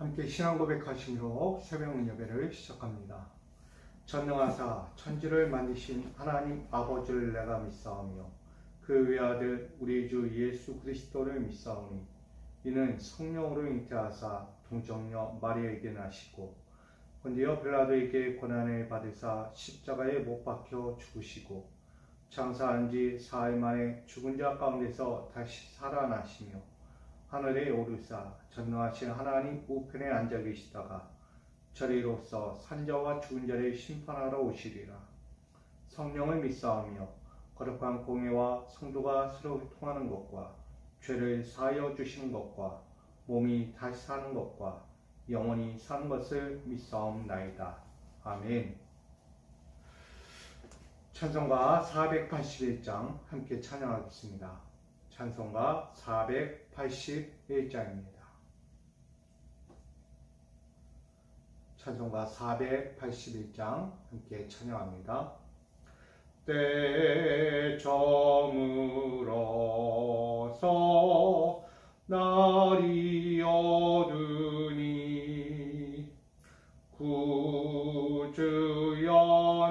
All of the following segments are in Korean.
함께 신앙 고백하심으로 새벽 예배를 시작합니다. 전능하사 천지를 만드신 하나님 아버지를 내가 믿사오며 그 외아들 우리 주 예수 그리스도를 믿사오니 이는 성령으로 잉태하사 동정녀 마리아에게 나시고 본디오 빌라도에게 고난을 받으사 십자가에 못 박혀 죽으시고 장사한 지 사흘 만에 죽은 자 가운데서 다시 살아나시며 하늘에 오르사 전능하신 하나님 우편에 앉아 계시다가 저리로서 산자와 죽은 자를 심판하러 오시리라. 성령을 믿사오며 거룩한 공예와 성도가 서로 통하는 것과 죄를 사하여 주시는 것과 몸이 다시 사는 것과 영원히 사는 것을 믿사옵나이다. 아멘. 찬송가 481장 함께 찬양하겠습니다. 찬송가 481장입니다. 찬송가 481장 함께 찬양합니다. 때 저물어서 날이 어두니 구주여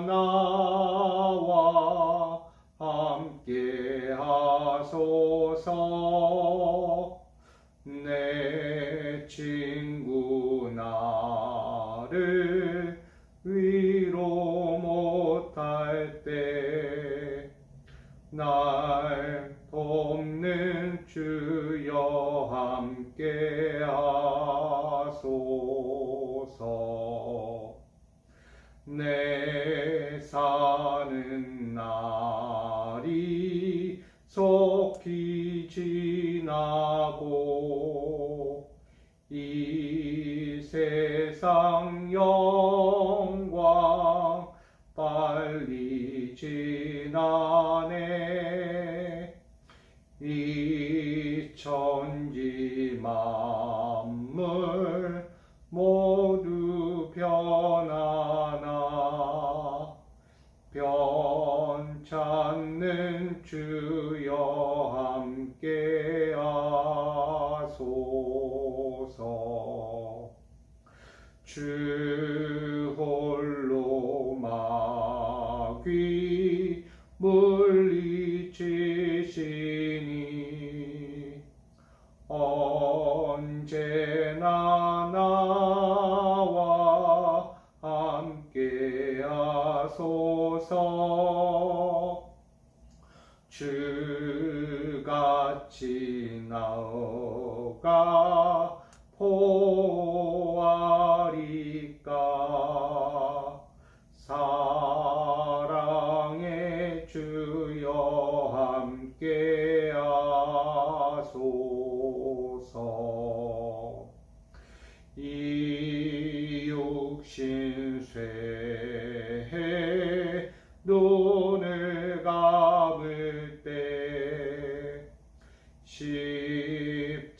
나와 함께 하소서. 내 친구 나를 위로 못할 때 날 돕는 주여 함께 하소서. 내 사는 날이 속히 지나고 이 세상 영광 빨리 지나네. 이 천지 만물 모두 변하나 변찮는 주여 함께 하소서. 주 홀로 마귀 물리치시니 언제나 나와 함께 하소서. 주같이 나아가 보아리까 사랑의 주여 함께 하소서. 이 육신 쇠해 눈을 감을 때 십자가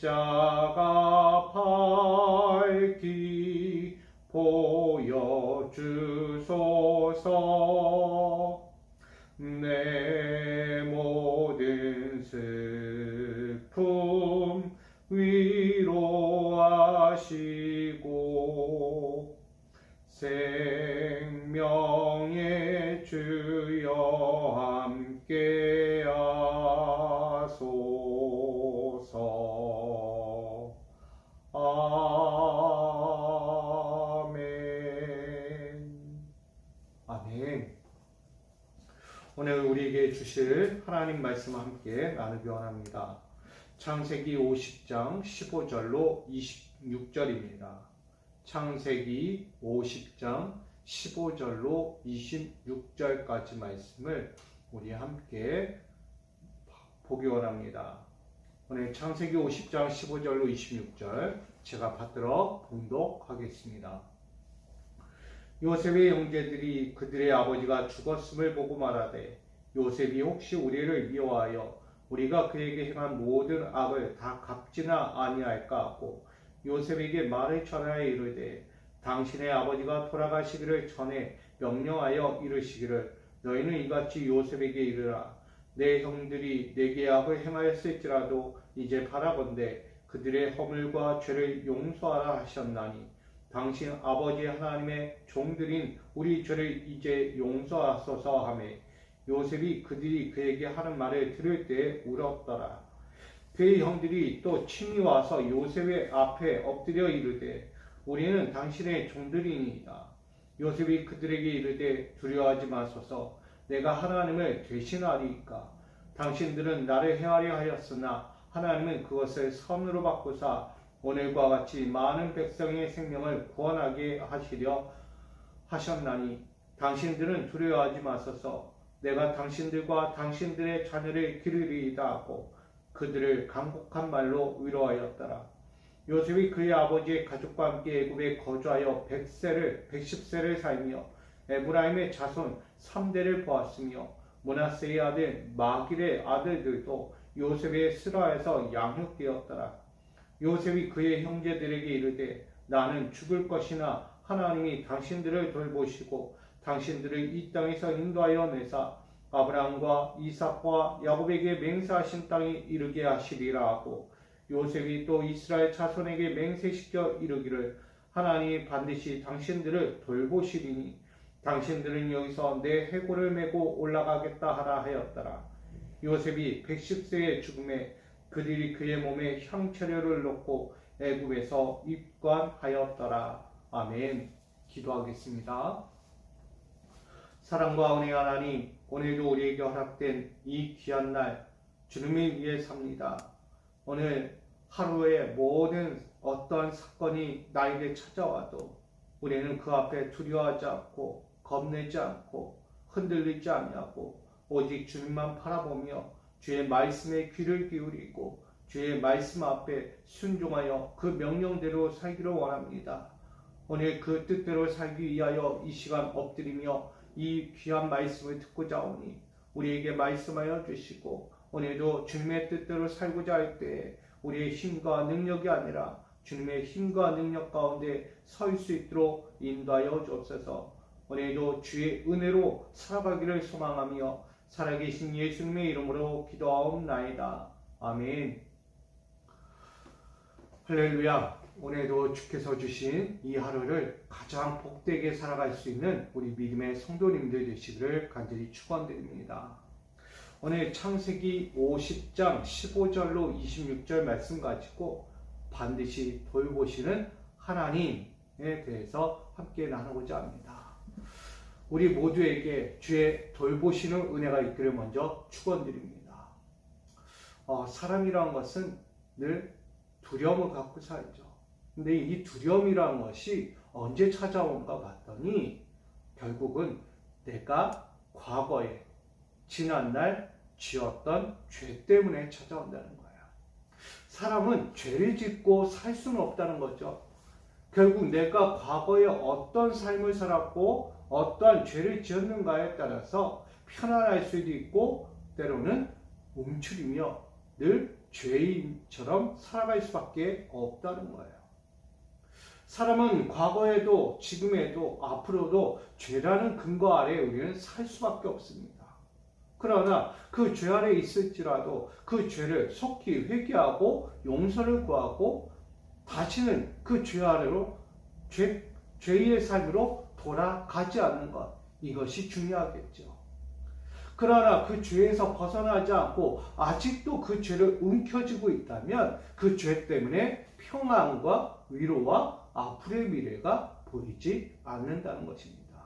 밝히 보여주소서. 내 모든 슬픔 위로하시고 생명의 주여 함께 하소서. 아멘. 아멘. 오늘 우리에게 주실 하나님 말씀 함께 나누기 원합니다. 창세기 50장 15절로 26절입니다. 창세기 50장 15절로 26절까지 말씀을 우리 함께 보기 원합니다. 오늘 창세기 50장 15절로 26절 제가 받들어 봉독하겠습니다. 요셉의 형제들이 그들의 아버지가 죽었음을 보고 말하되 요셉이 혹시 우리를 미워하여 우리가 그에게 행한 모든 악을 다 갚지나 아니할까 하고 요셉에게 말을 전하여 이르되 당신의 아버지가 돌아가시기를 전에 명령하여 이르시기를 너희는 이같이 요셉에게 이르라. 내 형들이 내게 악을 행하였을지라도 이제 바라건대 그들의 허물과 죄를 용서하라 하셨나니 당신 아버지 하나님의 종들인 우리 죄를 이제 용서하소서 하며 요셉이 그들이 그에게 하는 말을 들을 때에 울었더라. 그의 형들이 또 친히 와서 요셉의 앞에 엎드려 이르되 우리는 당신의 종들이니이다. 요셉이 그들에게 이르되 두려워하지 마소서. 내가 하나님을 대신하리이까. 당신들은 나를 해하려 하였으나 하나님은 그것을 선으로 바꾸사 오늘과 같이 많은 백성의 생명을 구원하게 하시려 하셨나니 당신들은 두려워하지 마소서. 내가 당신들과 당신들의 자녀를 기르리이다 하고 그들을 간곡한 말로 위로하였더라. 요셉이 그의 아버지의 가족과 함께 애굽에 거주하여 110세를 살며 에브라임의 자손 3대를 보았으며 므낫세의 아들 마길의 아들들도 요셉의 스라에서 양육되었더라. 요셉이 그의 형제들에게 이르되 나는 죽을 것이나 하나님이 당신들을 돌보시고 당신들을 이 땅에서 인도하여 내사 아브라함과 이삭과 야곱에게 맹세하신 땅에 이르게 하시리라 하고 요셉이 또 이스라엘 자손에게 맹세시켜 이르기를 하나님이 반드시 당신들을 돌보시리니 당신들은 여기서 내 해골을 메고 올라가겠다 하라 하였더라. 요셉이 110세의 죽음에 그들이 그의 몸에 향채료를 놓고 애굽에서 입관하였더라. 아멘. 기도하겠습니다. 사랑과 은혜 하나님, 오늘도 우리에게 허락된 이 귀한 날 주님을 위해 삽니다. 오늘 하루에 모든 어떠한 사건이 나에게 찾아와도 우리는 그 앞에 두려워하지 않고 겁내지 않고 흔들리지 않냐고 오직 주님만 바라보며 주의 말씀에 귀를 기울이고 주의 말씀 앞에 순종하여 그 명령대로 살기를 원합니다. 오늘 그 뜻대로 살기 위하여 이 시간 엎드리며 이 귀한 말씀을 듣고자 오니 우리에게 말씀하여 주시고 오늘도 주님의 뜻대로 살고자 할 때에 우리의 힘과 능력이 아니라 주님의 힘과 능력 가운데 설 수 있도록 인도하여 주옵소서. 오늘도 주의 은혜로 살아가기를 소망하며 살아계신 예수님의 이름으로 기도하옵나이다. 아멘. 할렐루야. 오늘도 주께서 주신 이 하루를 가장 복되게 살아갈 수 있는 우리 믿음의 성도님들 되시기를 간절히 축원드립니다. 오늘 창세기 50장 15절로 26절 말씀 가지고 반드시 돌보시는 하나님에 대해서 함께 나누고자 합니다. 우리 모두에게 주의 돌보시는 은혜가 있기를 먼저 축원드립니다. 사람이라는 것은 늘 두려움을 갖고 살죠. 근데 이 두려움이라는 것이 언제 찾아온가 봤더니 결국은 내가 과거에 지난날 지었던 죄 때문에 찾아온다는 거예요. 사람은 죄를 짓고 살 수는 없다는 거죠. 결국 내가 과거에 어떤 삶을 살았고 어떠한 죄를 지었는가에 따라서 편안할 수도 있고 때로는 움츠리며 늘 죄인처럼 살아갈 수밖에 없다는 거예요. 사람은 과거에도 지금에도 앞으로도 죄라는 근거 아래 우리는 살 수밖에 없습니다. 그러나 그 죄 아래 있을지라도 그 죄를 속히 회개하고 용서를 구하고 다시는 그 죄 아래로 죄의 삶으로 돌아가지 않는 것, 이것이 중요하겠죠. 그러나 그 죄에서 벗어나지 않고 아직도 그 죄를 움켜쥐고 있다면 그 죄 때문에 평안과 위로와 앞으로의 미래가 보이지 않는다는 것입니다.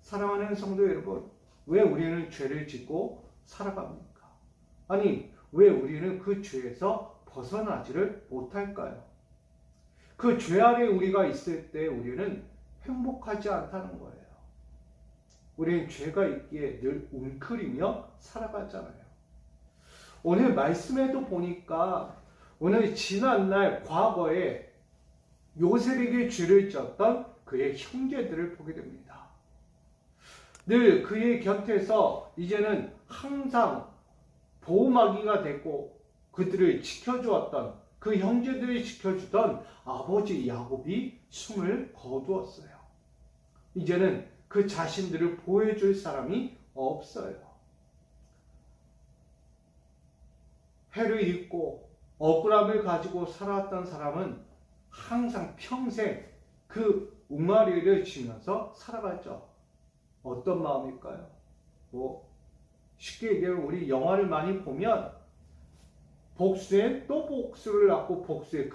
사랑하는 성도 여러분, 왜 우리는 죄를 짓고 살아갑니까? 아니, 왜 우리는 그 죄에서 벗어나지를 못할까요? 그 죄 아래 우리가 있을 때 우리는 행복하지 않다는 거예요. 우리는 죄가 있기에 늘 웅크리며 살아가잖아요. 오늘 말씀에도 보니까 오늘 지난날 과거에 요셉에게 죄를 지었던 그의 형제들을 보게 됩니다. 늘 그의 곁에서 이제는 항상 보호막이가 됐고 그들을 지켜주었던 그 형제들이 지켜주던 아버지 야곱이 숨을 거두었어요. 이제는 그 자신들을 보호해줄 사람이 없어요. 해를 입고 억울함을 가지고 살아왔던 사람은 항상 평생 그 웅아리를 치면서 살아갔죠. 어떤 마음일까요? 쉽게 얘기하면 우리 영화를 많이 보면 복수에 또 복수를 낳고 복수에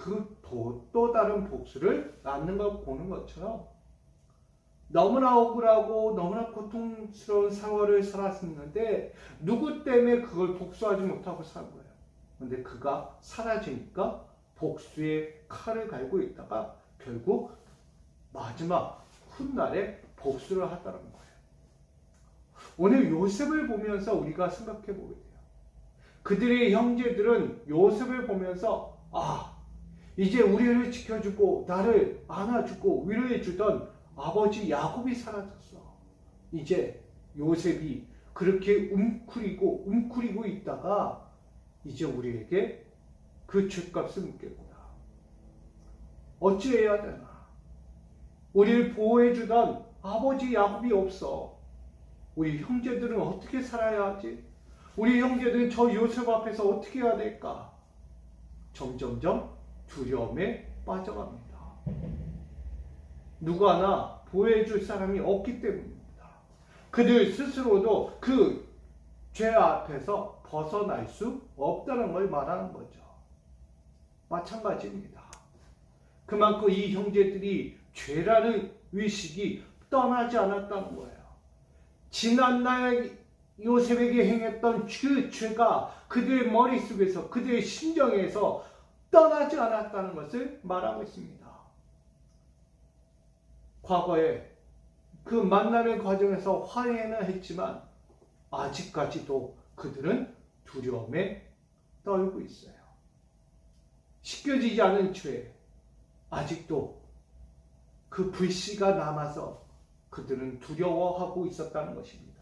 또 다른 복수를 낳는 걸 보는 것처럼 너무나 억울하고 너무나 고통스러운 세월을 살았었는데 누구 때문에 그걸 복수하지 못하고 산 거예요. 근데 그가 사라지니까 복수의 칼을 갈고 있다가 결국 마지막 훗날에 복수를 하더라는 거예요. 오늘 요셉을 보면서 우리가 생각해 보게 돼요. 그들의 형제들은 요셉을 보면서 이제 우리를 지켜주고 나를 안아주고 위로해주던 아버지 야곱이 사라졌어. 이제 요셉이 그렇게 웅크리고 있다가 이제 우리에게 그 죄값을 묻겠구나. 어찌해야 되나? 우리를 보호해주던 아버지 야곱이 없어. 우리 형제들은 어떻게 살아야 하지? 우리 형제들은 저 요셉 앞에서 어떻게 해야 될까? 점점점 두려움에 빠져갑니다. 누구 하나 보호해줄 사람이 없기 때문입니다. 그들 스스로도 그 죄 앞에서 벗어날 수 없다는 걸 말하는 거죠. 마찬가지입니다. 그만큼 이 형제들이 죄라는 의식이 떠나지 않았다는 거예요. 지난날 요셉에게 행했던 그 죄가 그들의 머릿속에서 그들의 심정에서 떠나지 않았다는 것을 말하고 있습니다. 과거에 그 만나는 과정에서 화해는 했지만 아직까지도 그들은 두려움에 떨고 있어요. 씻겨지지 않은 죄, 아직도 그 불씨가 남아서 그들은 두려워하고 있었다는 것입니다.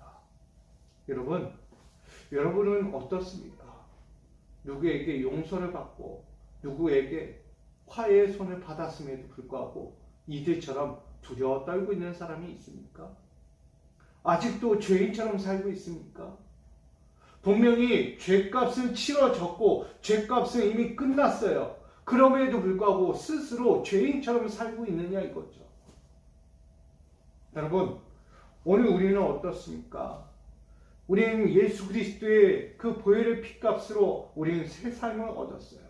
여러분은 어떻습니까? 누구에게 용서를 받고 누구에게 화해의 손을 받았음에도 불구하고 이들처럼 두려워 떨고 있는 사람이 있습니까? 아직도 죄인처럼 살고 있습니까? 분명히 죄값은 치러졌고 죄값은 이미 끝났어요. 그럼에도 불구하고 스스로 죄인처럼 살고 있느냐 이거죠. 여러분, 오늘 우리는 어떻습니까? 우리는 예수 그리스도의 그 보혈의 피값으로 우리는 새 삶을 얻었어요.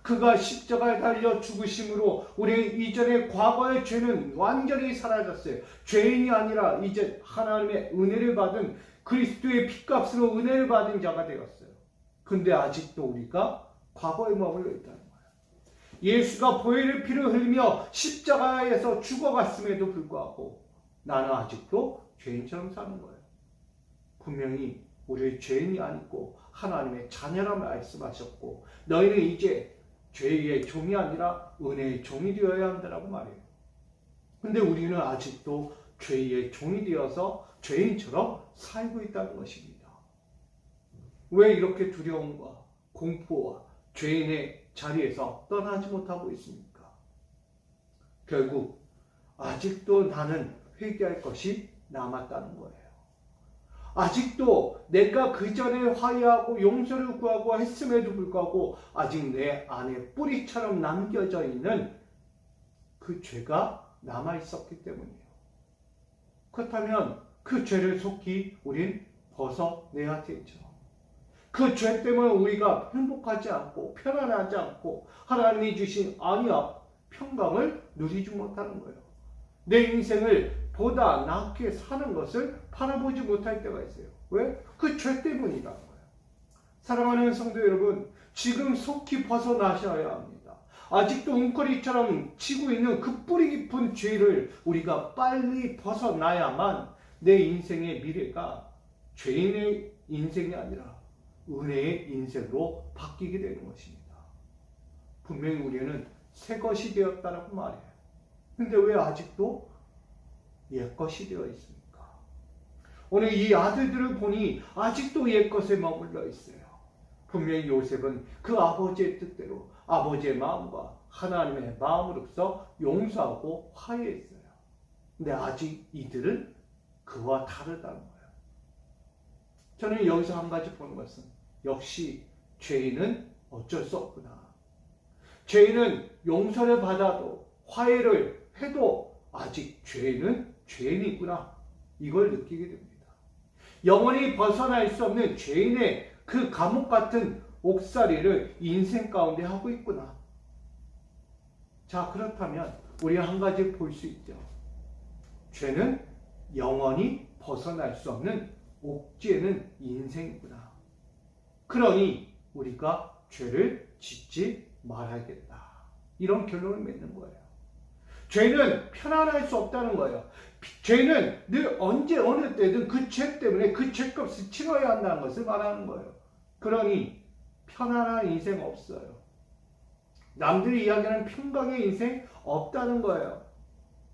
그가 십자가에 달려 죽으심으로 우리의 이전의 과거의 죄는 완전히 사라졌어요. 죄인이 아니라 이제 하나님의 은혜를 받은 그리스도의 피값으로 은혜를 받은 자가 되었어요. 근데 아직도 우리가 과거에 머물러 있다는 거예요. 예수가 보혈의 피를 흘리며 십자가에서 죽어갔음에도 불구하고 나는 아직도 죄인처럼 사는 거예요. 분명히 우리의 죄인이 아니고 하나님의 자녀라 말씀하셨고 너희는 이제 죄의 종이 아니라 은혜의 종이 되어야 한다라고 말해요. 근데 우리는 아직도 죄의 종이 되어서 죄인처럼 살고 있다는 것입니다. 왜 이렇게 두려움과 공포와 죄인의 자리에서 떠나지 못하고 있습니까? 결국 아직도 나는 회개할 것이 남았다는 거예요. 아직도 내가 그 전에 화해하고 용서를 구하고 했음에도 불구하고 아직 내 안에 뿌리처럼 남겨져 있는 그 죄가 남아 있었기 때문이에요. 그렇다면 그 죄를 속히 우린 벗어내야 되죠. 그 죄 때문에 우리가 행복하지 않고 편안하지 않고 하나님이 주신 안위와 평강을 누리지 못하는 거예요. 내 인생을 보다 낫게 사는 것을 바라보지 못할 때가 있어요. 왜? 그 죄 때문이라는 거예요. 사랑하는 성도 여러분, 지금 속히 벗어나셔야 합니다. 아직도 웅크리처럼 치고 있는 그 뿌리 깊은 죄를 우리가 빨리 벗어나야만 내 인생의 미래가 죄인의 인생이 아니라 은혜의 인생으로 바뀌게 되는 것입니다. 분명히 우리는 새 것이 되었다라고 말해요. 근데 왜 아직도 옛것이 되어 있습니까? 오늘 이 아들들을 보니 아직도 옛것에 머물러 있어요. 분명히 요셉은 그 아버지의 뜻대로 아버지의 마음과 하나님의 마음으로서 용서하고 화해했어요. 근데 아직 이들은 그와 다르다는 거예요. 저는 여기서 한 가지 보는 것은 역시 죄인은 어쩔 수 없구나. 죄인은 용서를 받아도 화해를 해도 아직 죄인은 죄인이구나. 이걸 느끼게 됩니다. 영원히 벗어날 수 없는 죄인의 그 감옥 같은 옥살이를 인생 가운데 하고 있구나. 자, 그렇다면 우리 한 가지 볼 수 있죠. 죄는 영원히 벗어날 수 없는 옥죄는 인생이구나. 그러니 우리가 죄를 짓지 말아야겠다. 이런 결론을 맺는 거예요. 죄는 편안할 수 없다는 거예요. 죄는 늘 언제 어느 때든 그 죄 때문에 그 죄값을 치러야 한다는 것을 말하는 거예요. 그러니 편안한 인생 없어요. 남들이 이야기하는 평강의 인생 없다는 거예요.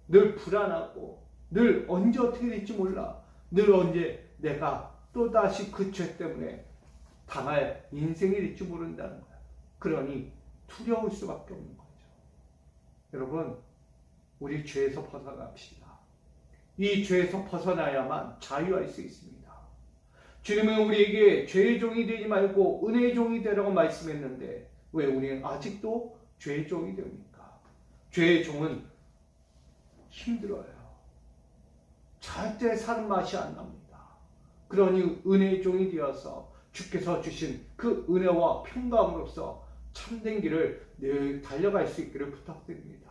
늘 불안하고 늘 언제 어떻게 될지 몰라. 늘 언제 내가 또다시 그 죄 때문에 당할 인생이 될지 모른다는 거예요. 그러니 두려울 수밖에 없는 거죠. 여러분, 우리 죄에서 벗어납시다. 이 죄에서 벗어나야만 자유할 수 있습니다. 주님은 우리에게 죄의 종이 되지 말고 은혜의 종이 되라고 말씀했는데 왜 우리는 아직도 죄의 종이 됩니까? 죄의 종은 힘들어요. 절대 사는 맛이 안 납니다. 그러니 은혜의 종이 되어서 주께서 주신 그 은혜와 평강으로서 참된 길을 늘 달려갈 수 있기를 부탁드립니다.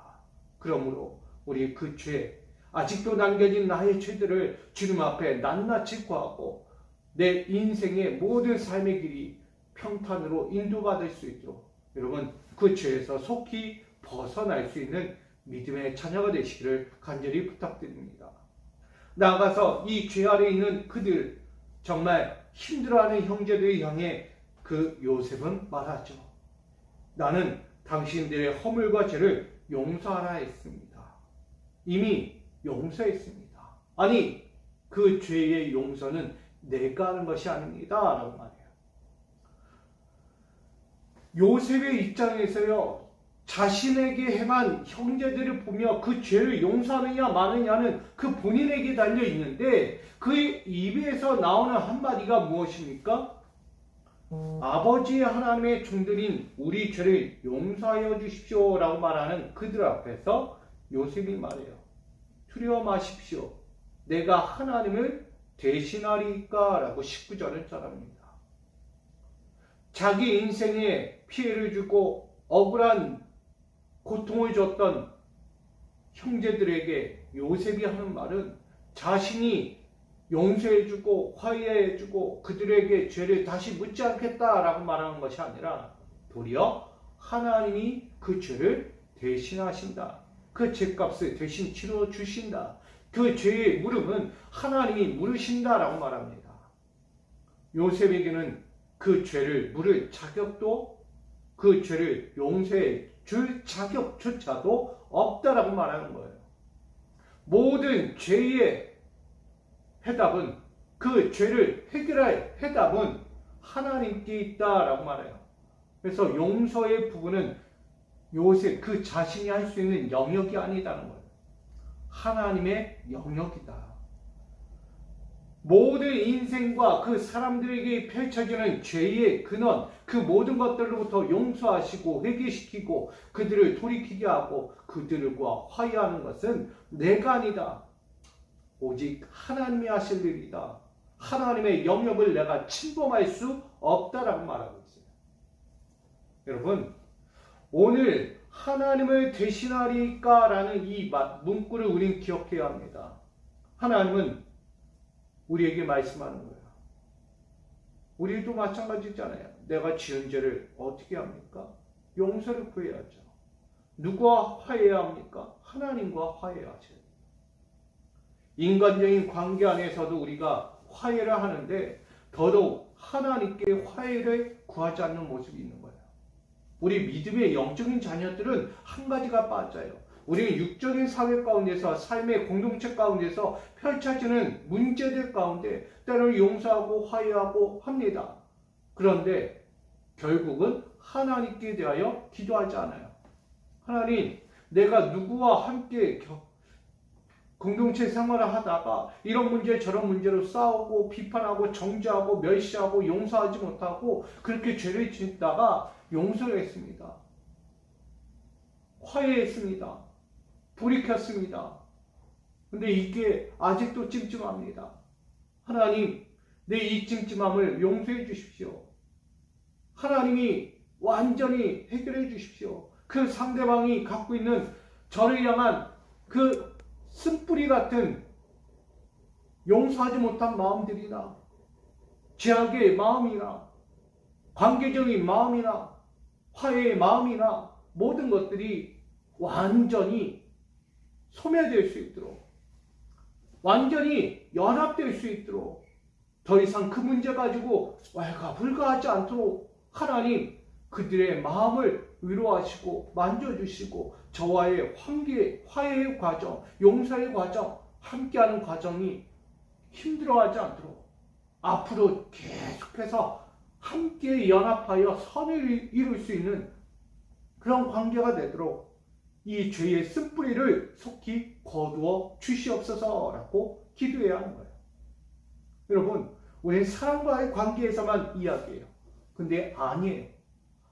그러므로 우리 그 죄, 아직도 남겨진 나의 죄들을 주님 앞에 낱낱이 구하고 내 인생의 모든 삶의 길이 평탄으로 인도받을 수 있도록 여러분 그 죄에서 속히 벗어날 수 있는 믿음의 자녀가 되시기를 간절히 부탁드립니다. 나아가서 이 죄 아래 있는 그들, 정말 힘들어하는 형제들을 향해 그 요셉은 말하죠. 나는 당신들의 허물과 죄를 용서하라 했습니다. 이미 용서했습니다. 아니, 그 죄의 용서는 내가 하는 것이 아닙니다. 라고 말해요. 요셉의 입장에서요, 자신에게 행한 형제들을 보며 그 죄를 용서하느냐 마느냐는 그 본인에게 달려 있는데 그 입에서 나오는 한마디가 무엇입니까? 아버지의 하나님의 종들인 우리 죄를 용서하여 주십시오 라고 말하는 그들 앞에서 요셉이 말해요. 두려워 마십시오. 내가 하나님을 대신하리까 라고 19절을 전합니다. 자기 인생에 피해를 주고 억울한 고통을 줬던 형제들에게 요셉이 하는 말은 자신이 용서해주고 화해해주고 그들에게 죄를 다시 묻지 않겠다라고 말하는 것이 아니라 도리어 하나님이 그 죄를 대신하신다. 그 죄값을 대신 치러주신다. 그 죄의 물음은 하나님이 물으신다라고 말합니다. 요셉에게는 그 죄를 물을 자격도 그 죄를 용서해 줄 자격조차도 없다라고 말하는 거예요. 모든 죄의 해답은 그 죄를 해결할 해답은 하나님께 있다라고 말해요. 그래서 용서의 부분은 요셉 그 자신이 할 수 있는 영역이 아니다는 거예요. 하나님의 영역이다. 모든 인생과 그 사람들에게 펼쳐지는 죄의 근원, 그 모든 것들로부터 용서하시고 회개시키고 그들을 돌이키게 하고 그들과 화해하는 것은 내가 아니다. 오직 하나님이 하실 일이다. 하나님의 영역을 내가 침범할 수 없다라고 말하고 있어요. 여러분, 오늘 하나님을 대신하리까 라는 이 문구를 우리는 기억해야 합니다. 하나님은 우리에게 말씀하는 거예요. 우리도 마찬가지잖아요. 내가 지은 죄를 어떻게 합니까? 용서를 구해야죠. 누구와 화해해야 합니까? 하나님과 화해하셔야 돼요. 인간적인 관계 안에서도 우리가 화해를 하는데 더더욱 하나님께 화해를 구하지 않는 모습이 있는 거예요. 우리 믿음의 영적인 자녀들은 한 가지가 빠져요. 우리는 육적인 사회 가운데서 삶의 공동체 가운데서 펼쳐지는 문제들 가운데 때로는 용서하고 화해하고 합니다. 그런데 결국은 하나님께 대하여 기도하지 않아요. 하나님, 내가 누구와 함께 공동체 생활을 하다가 이런 문제 저런 문제로 싸우고 비판하고 정죄하고 멸시하고 용서하지 못하고 그렇게 죄를 짓다가 용서했습니다. 화해했습니다. 돌이켰습니다. 근데 이게 아직도 찜찜합니다. 하나님, 내 이 찜찜함을 용서해 주십시오. 하나님이 완전히 해결해 주십시오. 그 상대방이 갖고 있는 저를 향한 그 쓴뿌리 같은 용서하지 못한 마음들이나 죄악의 마음이나 관계적인 마음이나 화해의 마음이나 모든 것들이 완전히 소멸될 수 있도록, 완전히 연합될 수 있도록, 더 이상 그 문제 가지고 왈가불가하지 않도록 하나님 그들의 마음을 위로하시고 만져주시고 저와의 화해의 과정, 용서의 과정, 함께하는 과정이 힘들어하지 않도록 앞으로 계속해서 함께 연합하여 선을 이룰 수 있는 그런 관계가 되도록 이 죄의 쓴뿌리를 속히 거두어 주시옵소서라고 기도해야 하는 거예요. 여러분, 우리는 사람과의 관계에서만 이야기해요. 근데 아니에요.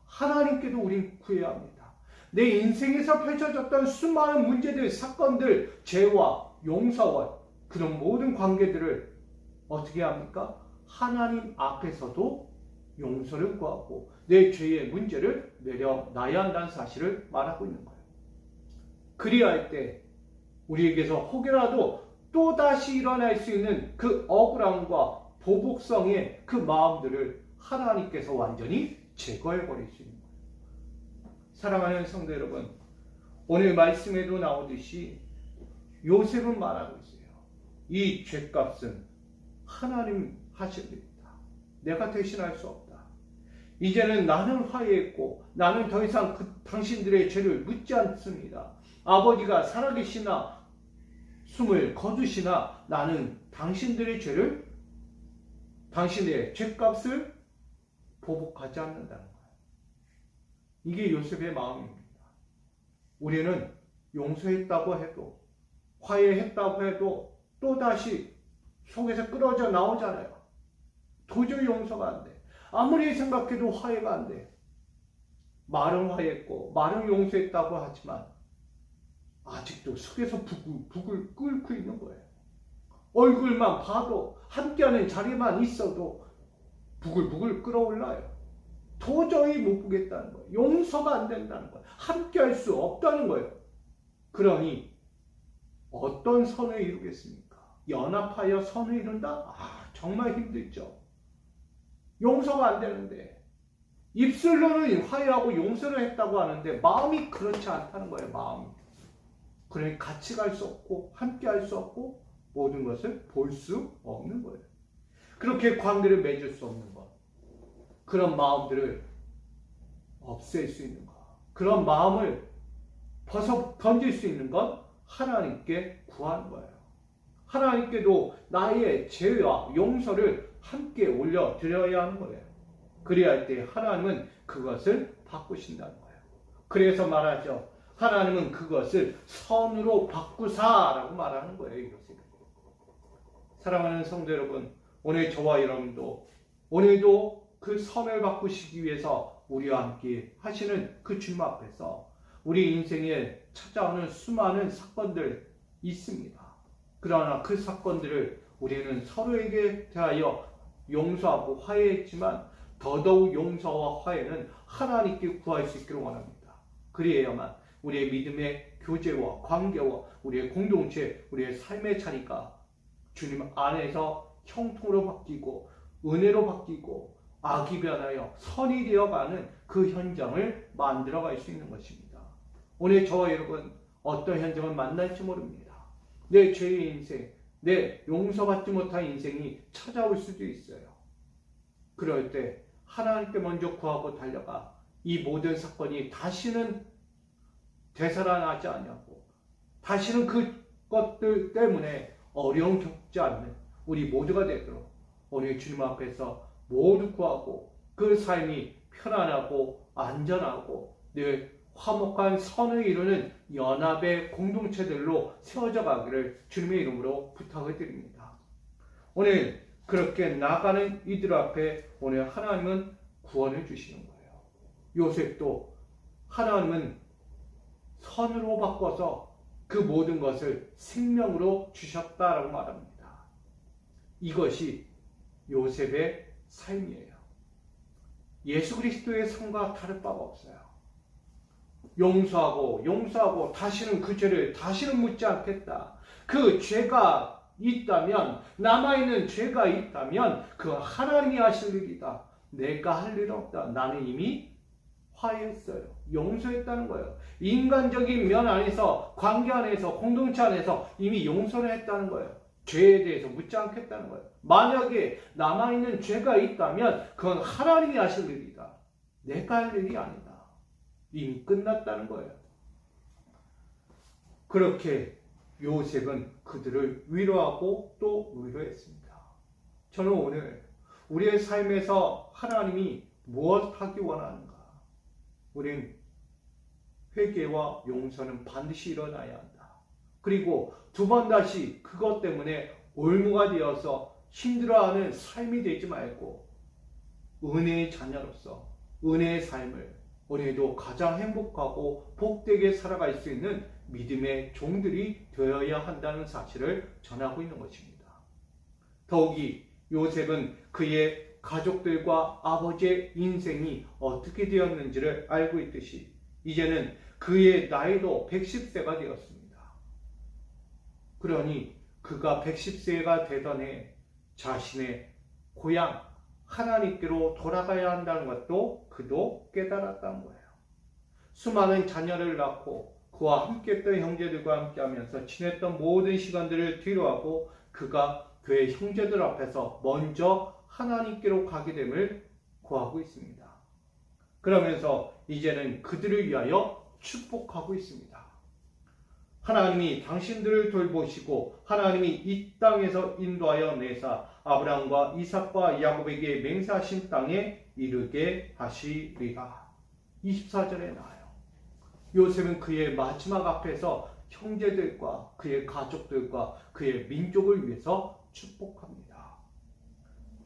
하나님께도 우린 구해야 합니다. 내 인생에서 펼쳐졌던 수많은 문제들, 사건들, 죄와 용서와 그런 모든 관계들을 어떻게 합니까? 하나님 앞에서도 용서를 구하고 내 죄의 문제를 내려놔야 한다는 사실을 말하고 있는 거예요. 그리할 때 우리에게서 혹여라도 또다시 일어날 수 있는 그 억울함과 보복성의 그 마음들을 하나님께서 완전히 제거해버릴 수 있는 거예요. 사랑하는 성도 여러분, 오늘 말씀에도 나오듯이 요셉은 말하고 있어요. 이 죄값은 하나님 하셔야 됩니다. 내가 대신할 수 없다. 이제는 나는 화해했고 나는 더 이상 당신들의 죄를 묻지 않습니다. 아버지가 살아계시나 숨을 거두시나 나는 당신들의 죄를, 당신의 죄값을 보복하지 않는다는 거예요. 이게 요셉의 마음입니다. 우리는 용서했다고 해도, 화해했다고 해도 또다시 속에서 끌어져 나오잖아요. 도저히 용서가 안 돼. 아무리 생각해도 화해가 안 돼. 말은 화해했고 말은 용서했다고 하지만 아직도 속에서 북을 끓고 있는 거예요. 얼굴만 봐도, 함께하는 자리만 있어도 부글부글 끓어올라요. 도저히 못 보겠다는 거예요. 용서가 안 된다는 거예요. 함께할 수 없다는 거예요. 그러니 어떤 선을 이루겠습니까? 연합하여 선을 이룬다? 정말 힘들죠. 용서가 안 되는데 입술로는 화해하고 용서를 했다고 하는데 마음이 그렇지 않다는 거예요. 마음이. 그러니 같이 갈 수 없고 함께 할 수 없고 모든 것을 볼 수 없는 거예요. 그렇게 관계를 맺을 수 없는 것, 그런 마음들을 없앨 수 있는 것, 그런 마음을 던질 수 있는 건 하나님께 구하는 거예요. 하나님께도 나의 죄와 용서를 함께 올려드려야 하는 거예요. 그래야 할 때 하나님은 그것을 바꾸신다는 거예요. 그래서 말하죠. 하나님은 그것을 선으로 바꾸사라고 말하는 거예요. 이것을. 사랑하는 성도 여러분, 오늘 저와 여러분도 오늘도 그 선을 바꾸시기 위해서 우리와 함께 하시는 그 주님 앞에서 우리 인생에 찾아오는 수많은 사건들 있습니다. 그러나 그 사건들을 우리는 서로에게 대하여 용서하고 화해했지만 더더욱 용서와 화해는 하나님께 구할 수 있기를 원합니다. 그리해야만 우리의 믿음의 교제와 관계와 우리의 공동체, 우리의 삶의 자리가 주님 안에서 형통으로 바뀌고 은혜로 바뀌고 악이 변하여 선이 되어가는 그 현장을 만들어갈 수 있는 것입니다. 오늘 저와 여러분 어떤 현장을 만날지 모릅니다. 내 죄의 인생, 내 용서받지 못한 인생이 찾아올 수도 있어요. 그럴 때 하나님께 먼저 구하고 달려가 이 모든 사건이 다시는 되살아나지 않냐고, 다시는 그것들 때문에 어려움 겪지 않는 우리 모두가 되도록 오늘 주님 앞에서 모두 구하고 그 삶이 편안하고 안전하고 늘 화목한 선을 이루는 연합의 공동체들로 세워져 가기를 주님의 이름으로 부탁을 드립니다. 오늘 그렇게 나가는 이들 앞에 오늘 하나님은 구원을 주시는 거예요. 요셉도 하나님은 선으로 바꿔서 그 모든 것을 생명으로 주셨다라고 말합니다. 이것이 요셉의 삶이에요. 예수 그리스도의 삶과 다를 바가 없어요. 용서하고 다시는 그 죄를 다시는 묻지 않겠다. 그 죄가 있다면, 남아있는 죄가 있다면 그 하나님이 하실 일이다. 내가 할 일은 없다. 나는 이미 화해했어요. 용서했다는 거예요. 인간적인 면 안에서, 관계 안에서, 공동체 안에서 이미 용서를 했다는 거예요. 죄에 대해서 묻지 않겠다는 거예요. 만약에 남아있는 죄가 있다면 그건 하나님이 하실 일이다. 내가 할 일이 아니다. 이미 끝났다는 거예요. 그렇게 요셉은 그들을 위로하고 또 위로했습니다. 저는 오늘 우리의 삶에서 하나님이 무엇 하기 원하는가? 우린 회개와 용서는 반드시 일어나야 한다. 그리고 두 번 다시 그것 때문에 올무가 되어서 힘들어하는 삶이 되지 말고 은혜의 자녀로서 은혜의 삶을 오늘도 가장 행복하고 복되게 살아갈 수 있는 믿음의 종들이 되어야 한다는 사실을 전하고 있는 것입니다. 더욱이 요셉은 그의 가족들과 아버지의 인생이 어떻게 되었는지를 알고 있듯이 이제는 그의 나이도 110세가 되었습니다. 그러니 그가 110세가 되던 해 자신의 고향 하나님께로 돌아가야 한다는 것도 그도 깨달았다는 거예요. 수많은 자녀를 낳고 그와 함께했던 형제들과 함께하면서 지냈던 모든 시간들을 뒤로하고 그가 그의 형제들 앞에서 먼저 하나님께로 가게 됨을 구하고 있습니다. 그러면서 이제는 그들을 위하여 축복하고 있습니다. 하나님이 당신들을 돌보시고 하나님이 이 땅에서 인도하여 내사 아브라함과 이삭과 야곱에게 맹세하신 땅에 이르게 하시리라. 24절에 나와요. 요셉은 그의 마지막 앞에서 형제들과 그의 가족들과 그의 민족을 위해서 축복합니다.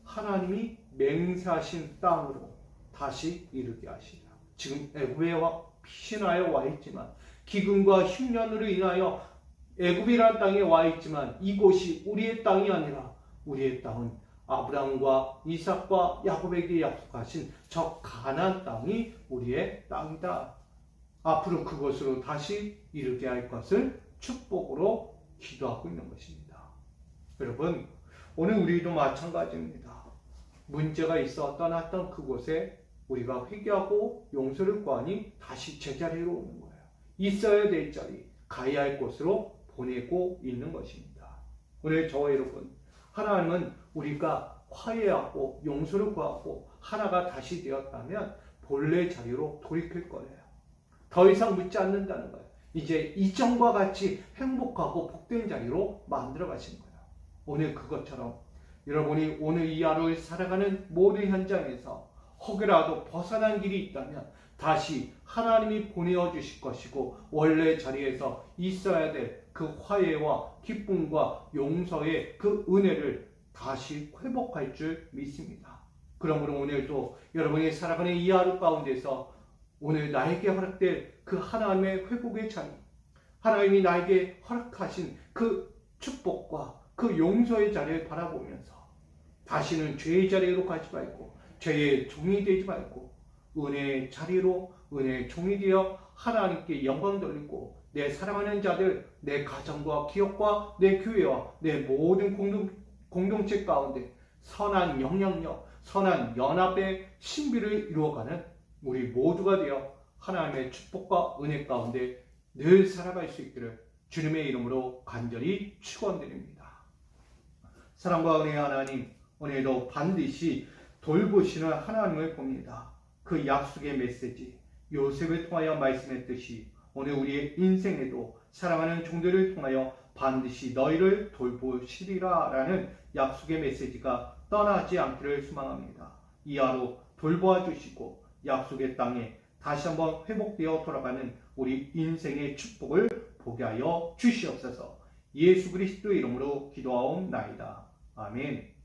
하나님이 맹세하신 땅으로 다시 이르게 하시라. 지금 애굽에 피신하여 와 있지만 기근과 흉년으로 인하여 애굽이라는 땅에 와 있지만 이곳이 우리의 땅이 아니라 우리의 땅은 아브라함과 이삭과 야곱에게 약속하신 저 가나안 땅이 우리의 땅이다. 앞으로 그곳으로 다시 이르게 할 것을 축복으로 기도하고 있는 것입니다. 여러분, 오늘 우리도 마찬가지입니다. 문제가 있어 떠났던 그곳에 우리가 회개하고 용서를 구하니 다시 제자리로 오는 거예요. 있어야 될 자리, 가야 할 곳으로 보내고 있는 것입니다. 오늘 저와 여러분, 하나님은 우리가 화해하고 용서를 구하고 하나가 다시 되었다면 본래 자리로 돌이킬 거예요. 더 이상 묻지 않는다는 거예요. 이제 이전과 같이 행복하고 복된 자리로 만들어 가신 거예요. 오늘 그것처럼 여러분이 오늘 이 하루를 살아가는 모든 현장에서 혹여라도 벗어난 길이 있다면 다시 하나님이 보내어 주실 것이고 원래 자리에서 있어야 될 그 화해와 기쁨과 용서의 그 은혜를 다시 회복할 줄 믿습니다. 그러므로 오늘도 여러분이 살아가는 이 하루 가운데서 오늘 나에게 허락될 그 하나님의 회복의 자리, 하나님이 나에게 허락하신 그 축복과 그 용서의 자리를 바라보면서 다시는 죄의 자리로 가지 말고 죄의 종이 되지 말고 은혜의 자리로 은혜의 종이 되어 하나님께 영광 돌리고 내 사랑하는 자들, 내 가정과 기업과 내 교회와 내 모든 공동체 가운데 선한 영향력, 선한 연합의 신비를 이루어가는 우리 모두가 되어 하나님의 축복과 은혜 가운데 늘 살아갈 수 있기를 주님의 이름으로 간절히 축원드립니다. 사랑과 은혜의 하나님, 오늘도 반드시 돌보시는 하나님을 봅니다. 그 약속의 메시지, 요셉을 통하여 말씀했듯이 오늘 우리의 인생에도 사랑하는 종들을 통하여 반드시 너희를 돌보시리라 라는 약속의 메시지가 떠나지 않기를 소망합니다. 이 하루 돌보아 주시고 약속의 땅에 다시 한번 회복되어 돌아가는 우리 인생의 축복을 보게 하여 주시옵소서. 예수 그리스도 이름으로 기도하옵나이다. 아멘.